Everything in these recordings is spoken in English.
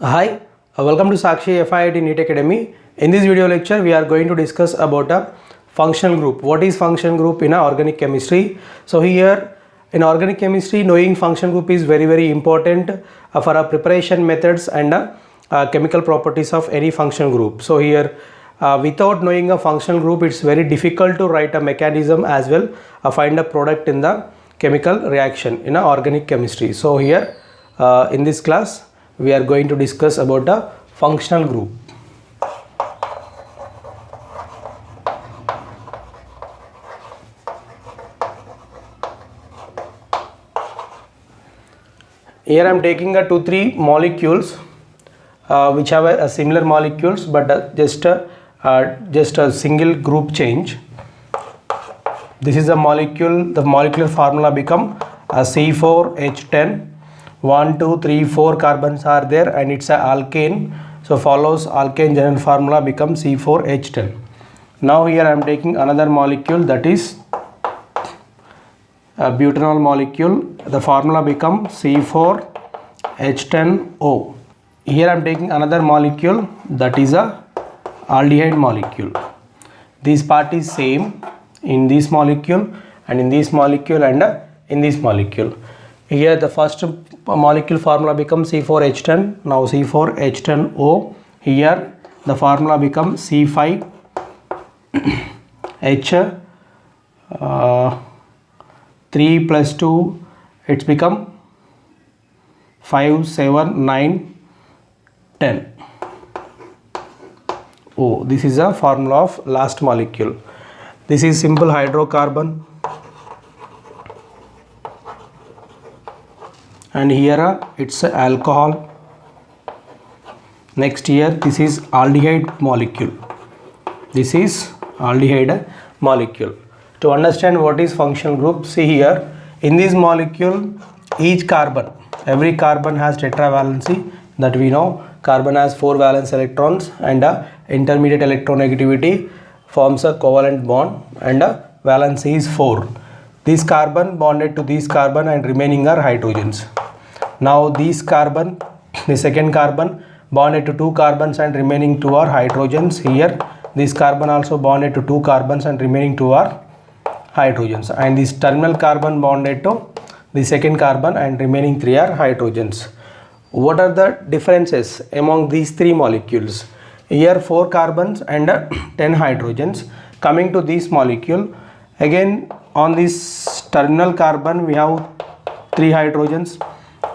Hi, welcome to Sakshi FIIT NEET Academy. In this video lecture, we are going to discuss about a functional group. What is functional group in organic chemistry? So here in organic chemistry, knowing function group is very important for our preparation methods and chemical properties of any functional group. So here without knowing a functional group, it's very difficult to write a mechanism as well, find a product in the chemical reaction in organic chemistry. So here in this class, we are going to discuss about a functional group. Here I am taking a 2-3 molecules which have a similar molecules, but just a single group change. This is a molecule. The molecular formula become a C4H10. 1, 2, 3, 4 carbons are there, and it's a alkane. So follows alkane general formula becomes C4H10. Now here I am taking another molecule, that is a butanol molecule. The formula becomes C4H10O. Here I am taking another molecule, that is a aldehyde molecule. This part is same in this molecule and in this molecule and in this molecule. Here the first molecule formula becomes C4H10. Now C4H10O. Here the formula becomes C5H 3 plus 2, it's become 5, 7, 9, 10. Oh, this is a formula of last molecule. This is simple hydrocarbon, and here it's alcohol. Next here this is aldehyde molecule. This is aldehyde molecule. To understand what is functional group, see here in this molecule each carbon, every carbon has tetravalency, that we know. Carbon has 4 valence electrons and intermediate electronegativity forms a covalent bond, and valency is 4. This carbon bonded to this carbon and remaining are hydrogens. Now this carbon, the second carbon bonded to 2 carbons and remaining 2 are hydrogens. Here this carbon also bonded to 2 carbons and remaining 2 are hydrogens, and this terminal carbon bonded to the second carbon and remaining 3 are hydrogens. What are the differences among these 3 molecules? Here 4 carbons and 10 hydrogens. Coming to this molecule, again on this terminal carbon we have 3 hydrogens.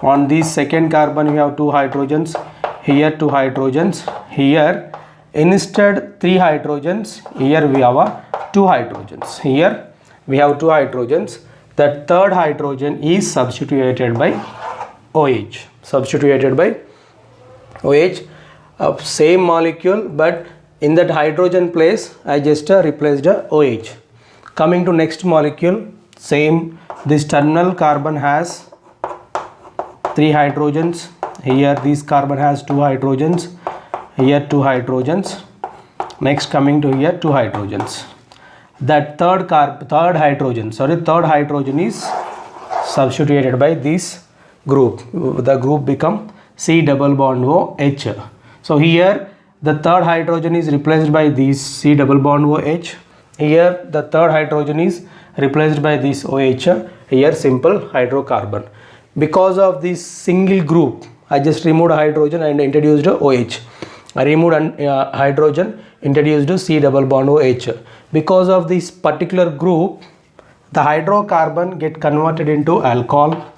On this second carbon we have 2 hydrogens. Here 2 hydrogens. Here instead 3 hydrogens, here we have 2 hydrogens. Here we have 2 hydrogens. The third hydrogen is substituted by OH. Substituted by OH. Same molecule, but in that hydrogen place I just replaced OH. Coming to next molecule, same. This terminal carbon has 3 hydrogens. Here this carbon has 2 hydrogens. Here 2 hydrogens. Next coming to here 2 hydrogens. That third hydrogen is substituted by this group. The group become C double bond OH. So here the third hydrogen is replaced by this C double bond OH. Here the third hydrogen is replaced by this OH. Here simple hydrocarbon. Because of this single group, I just removed hydrogen and introduced OH. I removed hydrogen, introduced C double bond OH. Because of this particular group, the hydrocarbon get converted into alcohol,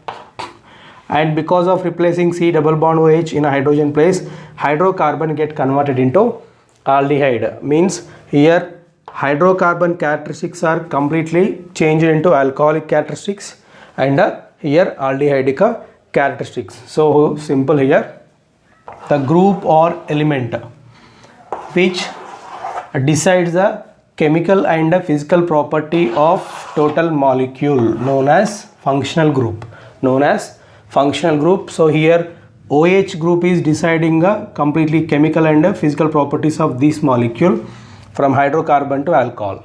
and because of replacing C double bond OH in a hydrogen place, hydrocarbon get converted into aldehyde. Means here hydrocarbon characteristics are completely changed into alcoholic characteristics, and here aldehydic characteristics. So simple here, the group or element which decides the chemical and physical property of total molecule known as functional group. So here OH group is deciding completely chemical and physical properties of this molecule from hydrocarbon to alcohol.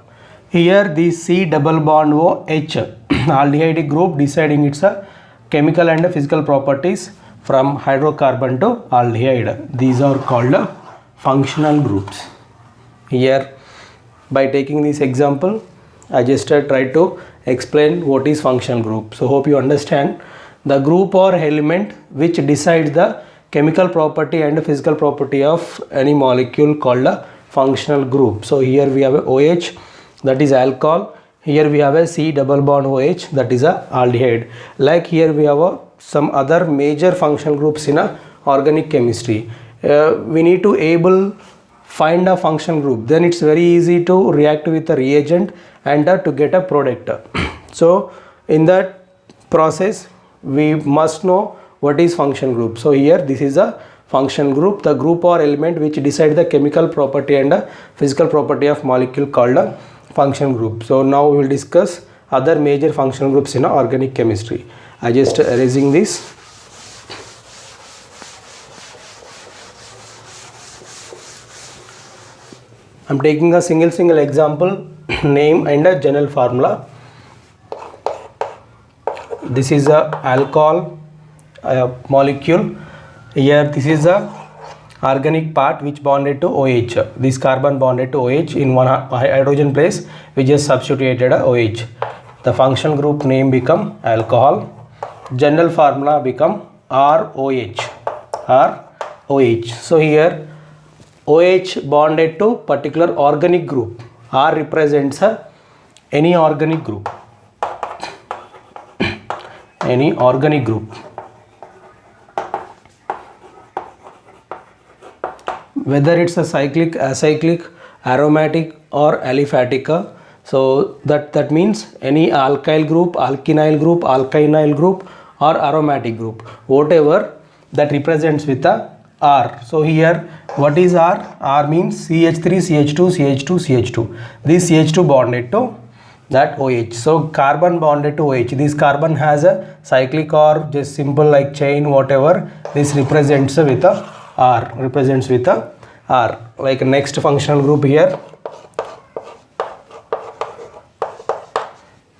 Here the C double bond OH aldehyde group deciding its chemical and physical properties from hydrocarbon to aldehyde. These are called functional groups. Here, by taking this example, I just tried to explain what is functional group. So hope you understand. The group or element which decides the chemical property and physical property of any molecule called a functional group. So here we have a OH, that is alcohol. Here we have a C double bond OH, that is a aldehyde. Like here we have some other major functional groups in a organic chemistry. We need to find a functional group, then it's very easy to react with a reagent and to get a product. So in that process we must know what is functional group. So here this is a functional group, the group or element which decide the chemical property and physical property of molecule called a functional group. So now we will discuss other major functional groups in organic chemistry. I just erasing this. I'm taking a single example, name and a general formula. This is a alcohol molecule. Here this is a organic part which bonded to OH. This carbon bonded to OH in one hydrogen place. We just substituted a OH. The functional group name become alcohol. General formula become ROH. ROH. So here OH bonded to particular organic group. R represents any organic group. Any organic group. Whether it's a cyclic, acyclic, aromatic or aliphatic. So that means any alkyl group, alkenyl group, alkynyl group or aromatic group, whatever that represents with a R. So here what is R? R means CH3, CH2, CH2, CH2. This CH2 bonded to that OH. So carbon bonded to OH. This carbon has a cyclic or just simple like chain, whatever. This represents with a R. Represents with a R. Like next functional group here.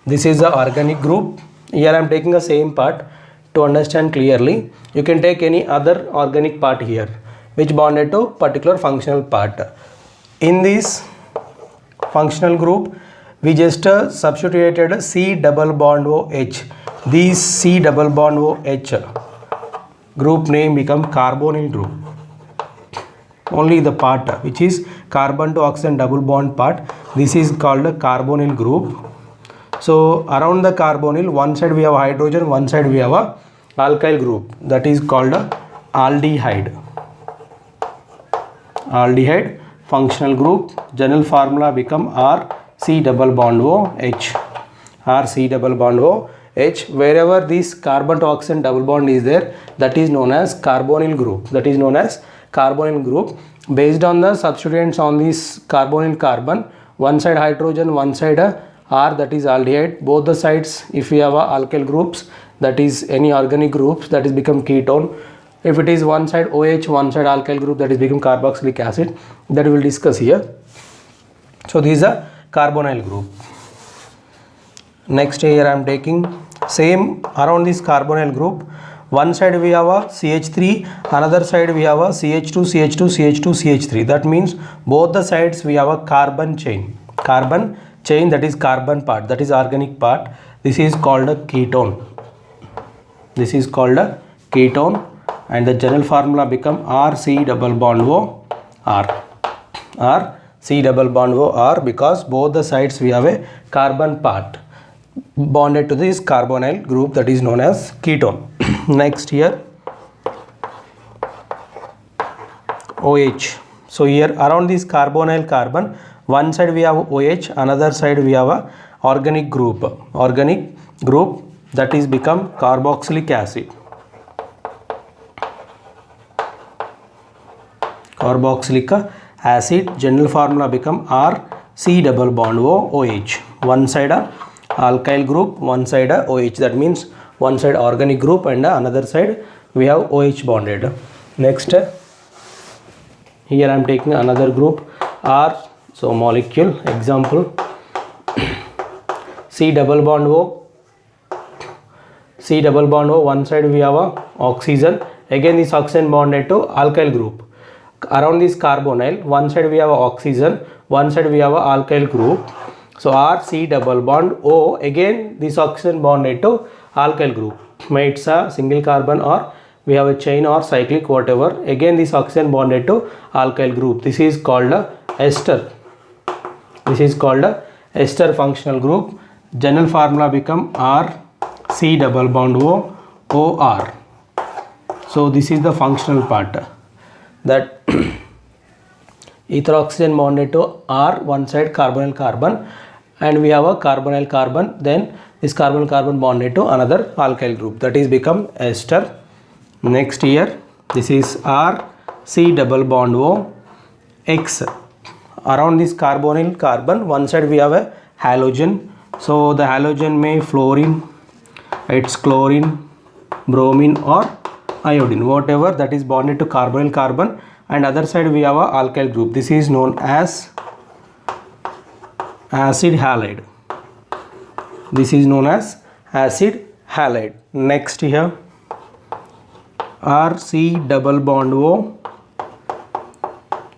This is the organic group. Here I am taking the same part to understand clearly. You can take any other organic part here which bonded to particular functional part. In this functional group we just substituted C double bond OH. This C double bond OH group name become carbonyl group. Only the part which is carbon to oxygen double bond part, this is called a carbonyl group. So around the carbonyl, one side we have hydrogen, one side we have a alkyl group, that is called a aldehyde. Aldehyde functional group. General formula become RC double bond OH. RC double bond OH. Wherever this carbon to oxygen double bond is there, that is known as carbonyl group. That is known as carbonyl group. Based on the substituents on this carbonyl carbon, one side hydrogen, one side R, that is aldehyde. Both the sides, if we have alkyl groups, that is any organic groups, that is become ketone. If it is one side OH, one side alkyl group, that is become carboxylic acid. That we will discuss here. So this is a carbonyl group. Next here I am taking same around this carbonyl group. One side we have a CH3, another side we have a CH2, CH2, CH2, CH3. That means both the sides we have a carbon chain. Carbon chain, that is carbon part, that is organic part. This is called a ketone. This is called a ketone, and the general formula become RC double bond O R. RC double bond O R, because both the sides we have a carbon part bonded to this carbonyl group, that is known as ketone. Next here OH. So here around this carbonyl carbon, one side we have OH, another side we have a organic group that is become carboxylic acid. Carboxylic acid. General formula become RC double bond OH. One side alkyl group, one side OH. That means one side organic group and another side we have OH bonded. Next here I am taking another group R. So molecule example C double bond O. C double bond O, one side we have a oxygen Again this oxygen bonded to alkyl group. Around this carbonyl, one side we have a oxygen, one side we have a alkyl group. So R C double bond O, again this oxygen bonded to alkyl group. May it's a single carbon or we have a chain or cyclic, whatever. Again this oxygen bonded to alkyl group. This is called a ester. This is called a ester functional group. General formula become R C double bond O O R. So this is the functional part, that ether oxygen bonded to R, one side carbonyl carbon, and we have a carbonyl carbon, then this carbonyl carbon bonded to another alkyl group, that is become ester. Next here, this is R C double bond O X. Around this carbonyl carbon, one side we have a halogen. So the halogen may fluorine, it's chlorine, bromine or iodine, whatever, that is bonded to carbonyl carbon, and other side we have a alkyl group. This is known as acid halide. This is known as acid halide. Next here, RC double bond O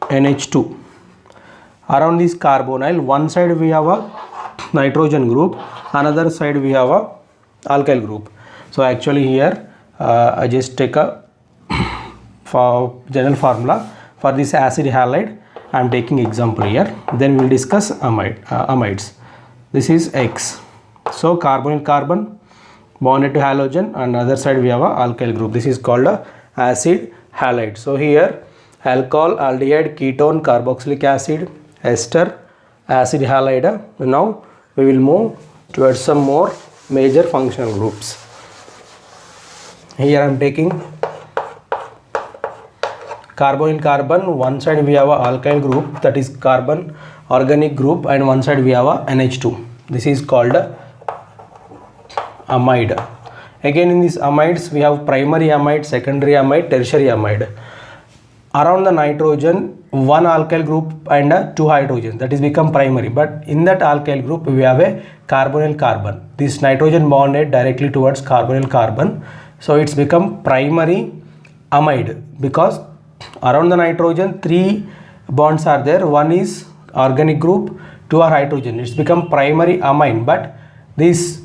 NH2. Around this carbonyl, one side we have a nitrogen group, another side we have a alkyl group. So actually here I just take a for general formula for this acid halide. I am taking example here, then we will discuss amides. This is X. So carbonyl carbon bonded to halogen, and other side we have a alkyl group. This is called a acid halide. So here alcohol, aldehyde, ketone, carboxylic acid, ester, acid halide. Now we will move towards some more major functional groups. Here I am taking carbonyl carbon, one side we have a alkyl group, that is carbon organic group, and one side we have a NH2. This is called amide. Again in these amides we have primary amide, secondary amide, tertiary amide. Around the nitrogen, one alkyl group and two hydrogens, that is become primary, but in that alkyl group we have a carbonyl carbon. This nitrogen bonded directly towards carbonyl carbon, so it's become primary amide, because around the nitrogen three bonds are there, one is organic group, two are hydrogen, it's become primary amine, but this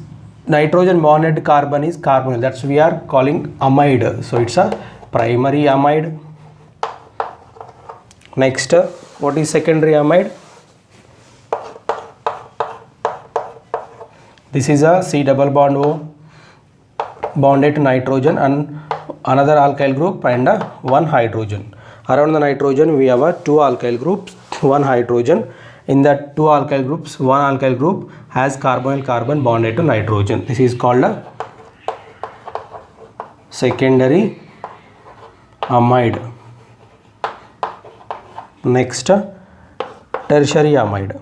nitrogen bonded carbon is carbonyl, that's we are calling amide, so it's a primary amide. Next, what is secondary amide? This is a C double bond O bonded to nitrogen and another alkyl group and one hydrogen. Around the nitrogen we have a two alkyl groups, one hydrogen. In that two alkyl groups, one alkyl group has carbonyl carbon bonded to nitrogen. This is called a secondary amide. Next, tertiary amide.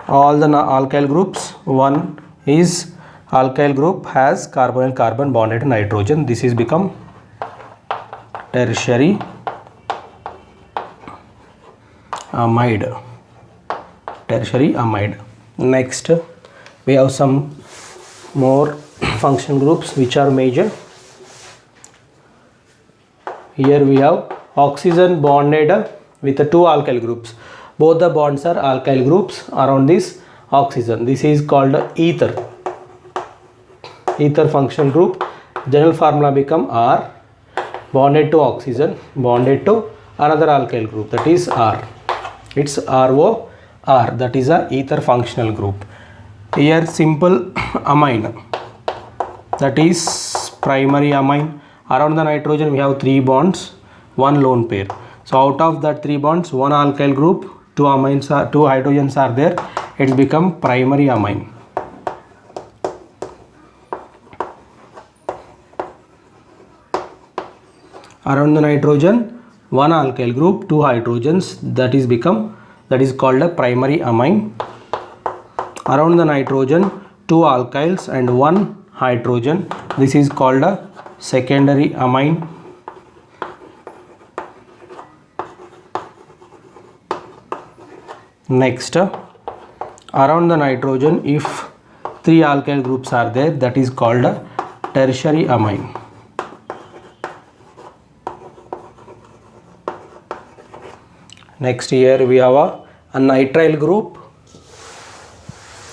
All the alkyl groups, one is alkyl group has carbonyl carbon bonded to nitrogen. This is become tertiary amide. Tertiary amide. Next, we have some more function groups which are major. Here we have oxygen bonded with the two alkyl groups. Both the bonds are alkyl groups around this oxygen. This is called ether. Ether functional group. General formula become R bonded to oxygen bonded to another alkyl group, that is R. It's ROR, that is a ether functional group. Here simple amine, that is primary amine. Around the nitrogen we have three bonds, one lone pair. So out of that three bonds, one alkyl group, two hydrogens are there. It's become primary amine. Around the nitrogen, one alkyl group, two hydrogens, that is called a primary amine. Around the nitrogen, two alkyls and one hydrogen, this is called a secondary amine. Next, around the nitrogen, if three alkyl groups are there, that is called a tertiary amine. Next here we have a nitrile group.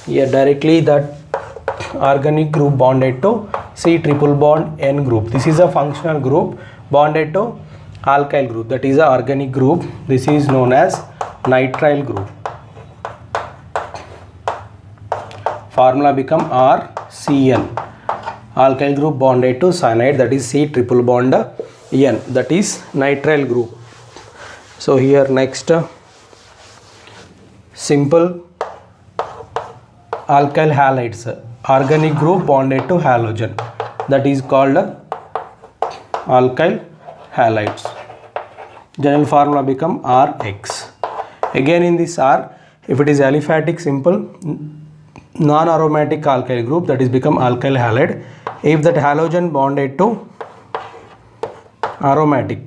Here directly that organic group bonded to C triple bond N group. This is a functional group bonded to alkyl group, that is a organic group. This is known as nitrile group. Formula become RCN. Alkyl group bonded to cyanide, that is C triple bond N, that is nitrile group. So here next simple alkyl halides, organic group bonded to halogen, that is called alkyl halides. General formula become Rx. Again in this R, if it is aliphatic simple non-aromatic alkyl group, that is become alkyl halide. If that halogen bonded to aromatic,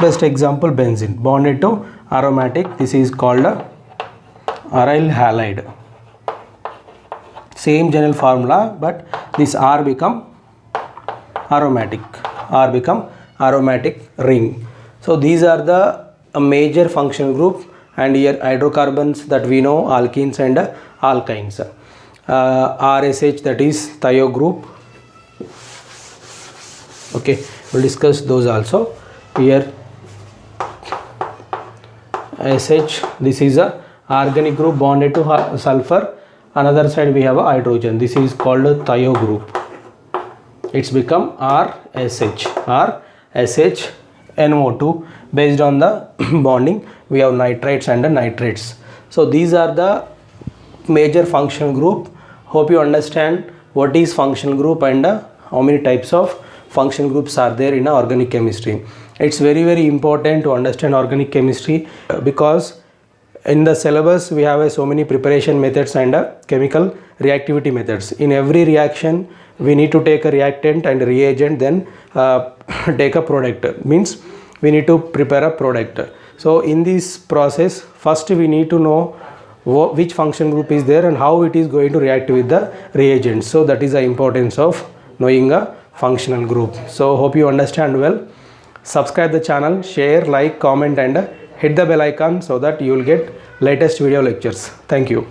best example benzene bonded to aromatic, this is called aryl halide. Same general formula, but this R become aromatic, R become aromatic ring. So these are the major functional group, and here hydrocarbons that we know, alkenes and alkynes. RSH, that is thio group. Okay, we'll discuss those also. Here SH, this is a organic group bonded to sulfur. Another side we have a hydrogen, this is called a thio group. It's become RSH, RSH NO2. Based on the bonding we have nitrites and nitrates. So these are the major functional group. Hope you understand what is functional group and how many types of functional groups are there in organic chemistry. It's very important to understand organic chemistry because in the syllabus we have so many preparation methods and chemical reactivity methods. In every reaction we need to take a reactant and reagent, then take a product, means we need to prepare a product. So in this process first we need to know which function group is there and how it is going to react with the reagents. So that is the importance of knowing a functional group. So hope you understand well. Subscribe the channel, share, like, comment and hit the bell icon so that you will get latest video lectures. Thank you.